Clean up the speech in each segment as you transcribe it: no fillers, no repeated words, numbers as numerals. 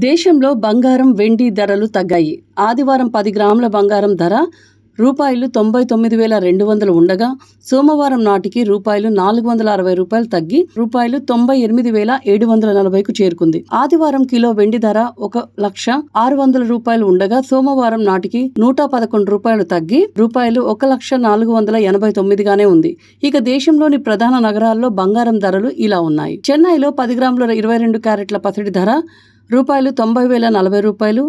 దేశంలో బంగారం, వెండి ధరలు తగ్గాయి. ఆదివారం 10 గ్రాముల బంగారం ధర రూపాయలు 99,200 ఉండగా, సోమవారం నాటికి రూపాయలు 460 తగ్గి రూపాయలు 98,740కు చేరుకుంది. ఆదివారం కిలో వెండి ధర 1,600,000 ఉండగా, సోమవారం నాటికి 111 రూపాయలు తగ్గి రూపాయలు 1,489గానే ఉంది. ఇక దేశంలోని ప్రధాన నగరాల్లో బంగారం ధరలు ఇలా ఉన్నాయి. చెన్నైలో 10 గ్రాముల 22 క్యారెట్ల పసిడి ధర రూపాయలు 90,040,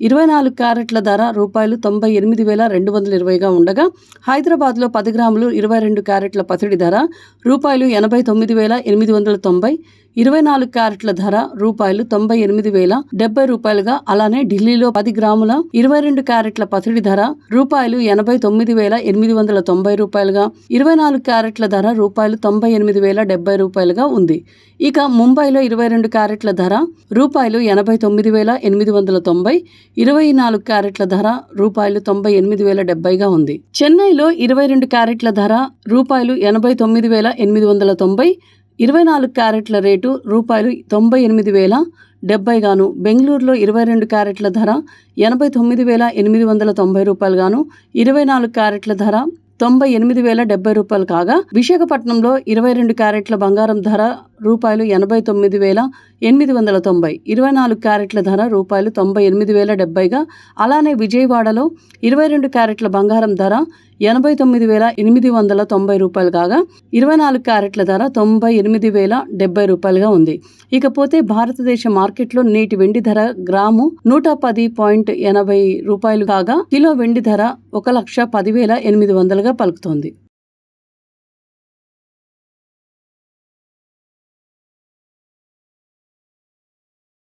24 క్యారెట్ల ధర రూపాయలు 98,220గా ఉండగా, హైదరాబాద్లో 10 గ్రాములు 22 క్యారెట్ల పసిడి ధర రూపాయలు 89,890, 24 క్యారెట్ల ధర రూపాయలు 98,070గా, అలానే ఢిల్లీలో 10 గ్రాముల 22 క్యారెట్ల పసిడి ధర రూపాయలు 89,890గా, 24 క్యారెట్ల ధర రూపాయలు 98,070గా ఉంది. ఇక ముంబైలో 22 క్యారెట్ల ధర రూపాయలు 89,890, 24 క్యారెట్ల ధర రూపాయలు 98,070గా ఉంది. చెన్నైలో 22 క్యారెట్ల ధర రూపాయలు 89,890, 24 క్యారెట్ల రేటు రూపాయలు 98,070 గాను, బెంగళూరులో 22 క్యారెట్ల ధర 89,890 గాను, 24 క్యారెట్ల ధర 98,070 కాగా, విశాఖపట్నంలో 22 క్యారెట్ల బంగారం ధర రూపాయలు 89,890, 24 క్యారెట్ల ధర రూపాయలు 98,070గా, అలానే విజయవాడలో 22 క్యారెట్ల బంగారం ధర 89,890 కాగా, 24 క్యారెట్ల ధర 98,070గా ఉంది. ఇకపోతే భారతదేశ మార్కెట్లో నేటి వెండి ధర గ్రాము 110.80 రూపాయలు కాగా, కిలో వెండి ధర 1,10,800గా పలుకుతోంది.